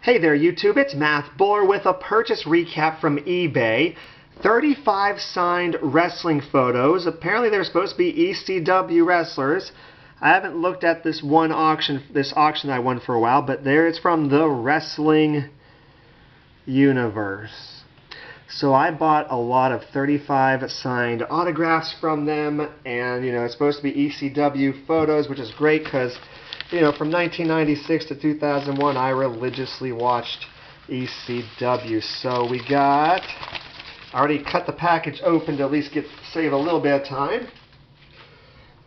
Hey there YouTube, it's Math Buller with a purchase recap from eBay. 35 signed wrestling photos. Apparently they're supposed to be ECW wrestlers. I haven't looked at this auction I won for a while, but there it's from the Wrestling Universe. So I bought a lot of 35 signed autographs from them, and it's supposed to be ECW photos, which is great because from 1996 to 2001, I religiously watched ECW. So we got, I already cut the package open to at least save a little bit of time.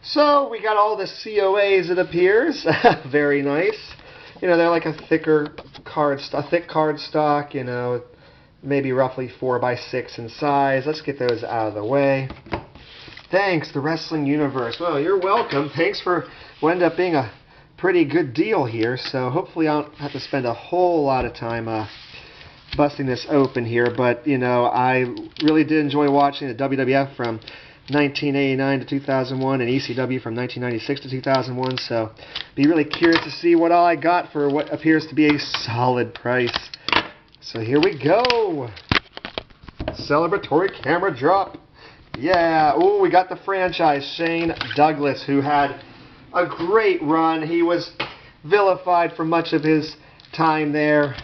So we got all the COAs, it appears. Very nice. They're like a thick card stock, maybe roughly 4x6 in size. Let's get those out of the way. Thanks, the Wrestling Universe. Well, you're welcome. Thanks for what ended up being a pretty good deal here, so hopefully I don't have to spend a whole lot of time busting this open here, but I really did enjoy watching the WWF from 1989 to 2001 and ECW from 1996 to 2001, so be really curious to see what all I got for what appears to be a solid price. So here we go. Celebratory camera drop. Yeah, ooh, we got the franchise, Shane Douglas, who had a great run. He was vilified for much of his time there.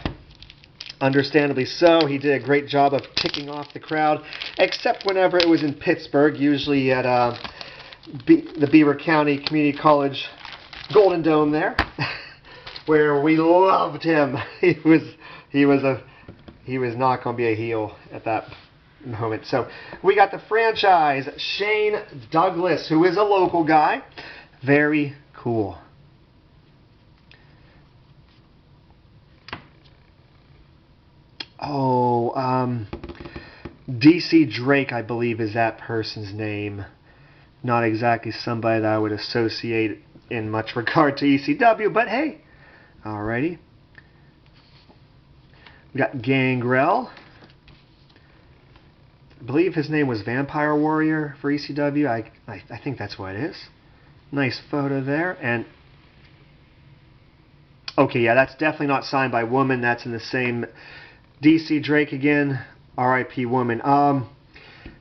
Understandably so. He did a great job of ticking off the crowd, except whenever it was in Pittsburgh, usually at the Beaver County Community College Golden Dome there, where we loved him. He was not going to be a heel at that moment. So we got the franchise, Shane Douglas, who is a local guy. Very cool. Oh, DC Drake, I believe, is that person's name. Not exactly somebody that I would associate in much regard to ECW, but hey, alrighty. We got Gangrel. I believe his name was Vampire Warrior for ECW. I think that's what it is. Nice photo there. And okay, yeah, that's definitely not signed by Woman. That's in the same DC Drake again. R.I.P. Woman.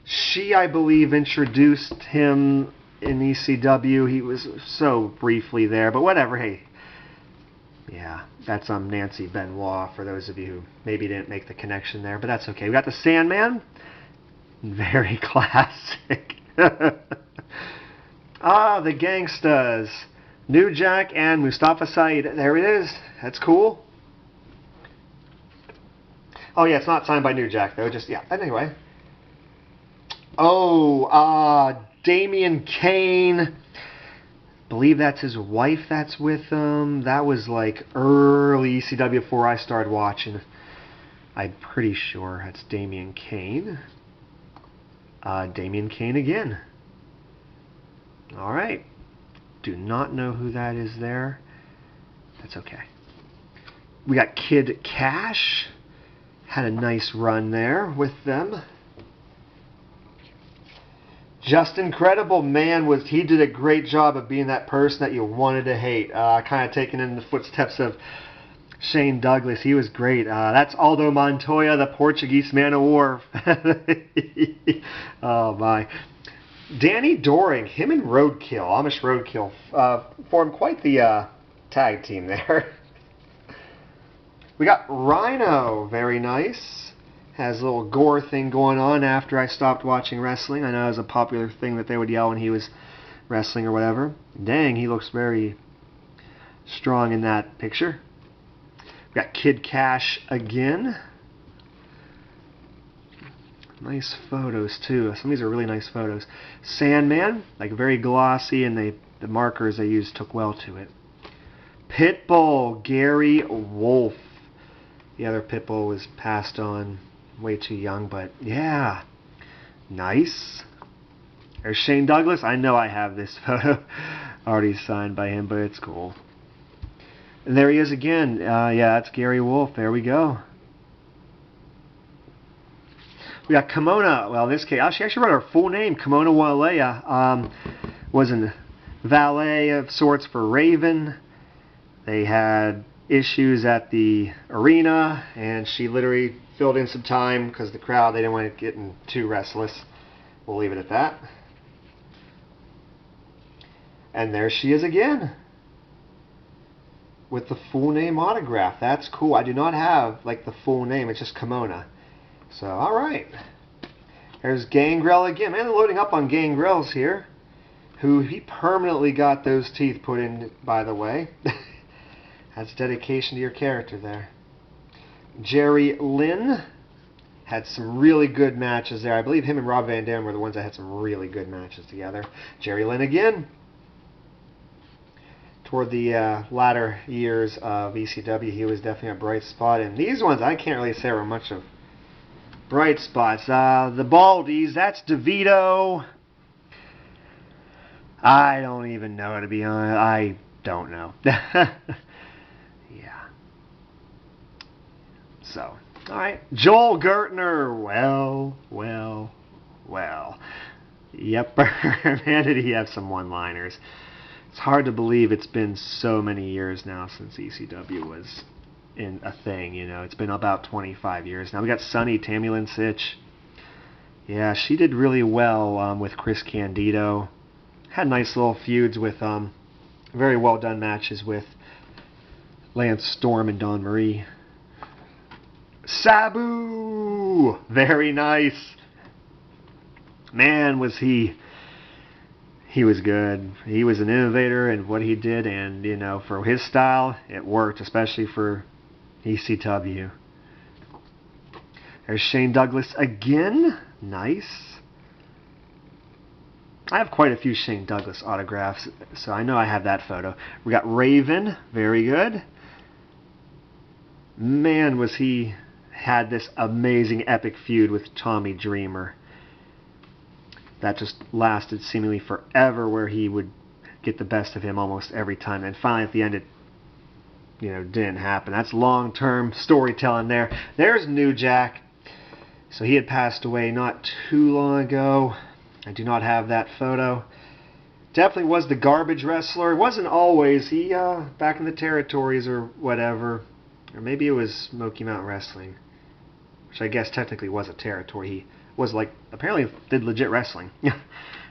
She, I believe, introduced him in ECW. He was so briefly there, but whatever. Hey, yeah, that's Nancy Benoit for those of you who maybe didn't make the connection there, but that's okay. We got the Sandman. Very classic. The Gangstas. New Jack and Mustafa Saeed. There it is. That's cool. Oh, yeah, it's not signed by New Jack, though. Just, yeah. Anyway. Oh, Damian Kane. Believe that's his wife that's with him. That was like early ECW before I started watching. I'm pretty sure that's Damian Kane. Damian Kane again. All right. Do not know who that is there. That's okay. We got Kid Cash. Had a nice run there with them. Just Incredible, man, he did a great job of being that person that you wanted to hate. Kind of taking in the footsteps of Shane Douglas. He was great. That's Aldo Montoya, the Portuguese man of war. Oh my. Danny Doring, him and Roadkill, Amish Roadkill, formed quite the tag team there. We got Rhino, very nice. Has a little gore thing going on after I stopped watching wrestling. I know it was a popular thing that they would yell when he was wrestling or whatever. Dang, he looks very strong in that picture. We got Kid Cash again. Nice photos too. Some of these are really nice photos. Sandman, like very glossy, and the markers they used took well to it. Pitbull, Gary Wolf. The other Pitbull was passed on way too young, but yeah, nice. There's Shane Douglas. I know I have this photo already signed by him, but it's cool. And there he is again. Yeah, that's Gary Wolf. There we go. We got Kimona. Well, in this case, she actually wrote her full name. Kimona Walea was a valet of sorts for Raven. They had issues at the arena, and she literally filled in some time because the crowd, they didn't want it getting too restless. We'll leave it at that. And there she is again with the full name autograph. That's cool. I do not have like the full name. It's just Kimona. So, alright. There's Gangrel again. Man, they're loading up on Gangrels here. Who he permanently got those teeth put in, by the way. That's dedication to your character there. Jerry Lynn had some really good matches there. I believe him and Rob Van Dam were the ones that had some really good matches together. Jerry Lynn again. Toward the latter years of ECW, he was definitely a bright spot. And these ones, I can't really say were much of bright spots. The Baldies, that's DeVito. I don't even know, to be honest. I don't know. Yeah. So, alright. Joel Gertner. Well. Yep. Man, did he have some one-liners. It's hard to believe it's been so many years now since ECW was in a thing, you know. It's been about 25 years now. We got Sunny, Tammy Lynn Sitch. Yeah, she did really well with Chris Candido. Had nice little feuds with, very well done matches with Lance Storm and Dawn Marie. Sabu! Very nice. Man, was he was good. He was an innovator in what he did, and, you know, for his style, it worked, especially for ECW. There's Shane Douglas again. Nice. I have quite a few Shane Douglas autographs, so I know I have that photo. We got Raven. Very good. Man, was he had this amazing epic feud with Tommy Dreamer. That just lasted seemingly forever, where he would get the best of him almost every time. And finally, at the end, it, you know, didn't happen. That's long-term storytelling there. There's New Jack. So he had passed away not too long ago. I do not have that photo. Definitely was the garbage wrestler. It wasn't always. He, back in the territories or whatever. Or maybe it was Smoky Mountain Wrestling, which I guess technically was a territory. He was like, apparently did legit wrestling.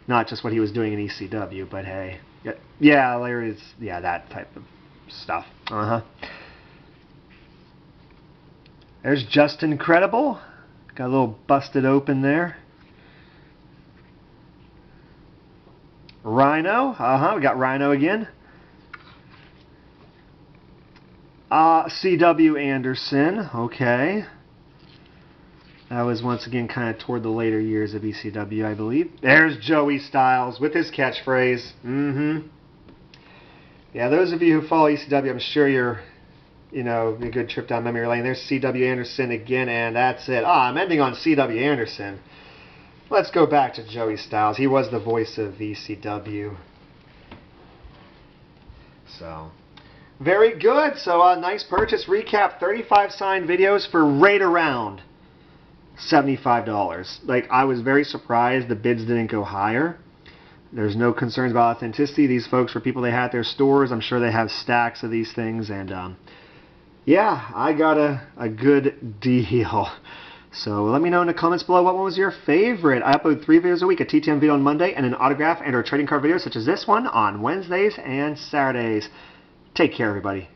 Not just what he was doing in ECW, but hey. Yeah, there is, yeah, that type of stuff. There's Just Incredible. Got a little busted open there. Rhino. We got Rhino again. C.W. Anderson. Okay. That was once again kind of toward the later years of ECW, I believe. There's Joey Styles with his catchphrase. Yeah, those of you who follow ECW, I'm sure you're, you know, a good trip down memory lane. There's C.W. Anderson again, and that's it. I'm ending on C.W. Anderson. Let's go back to Joey Styles. He was the voice of ECW. So, very good. So, nice purchase. Recap, 35 signed videos for right around $75. Like, I was very surprised the bids didn't go higher. There's no concerns about authenticity. These folks were people they had at their stores. I'm sure they have stacks of these things. And, yeah, I got a good deal. So let me know in the comments below what one was your favorite. I upload 3 videos a week, a TTM video on Monday, and an autograph and or trading card video such as this one on Wednesdays and Saturdays. Take care, everybody.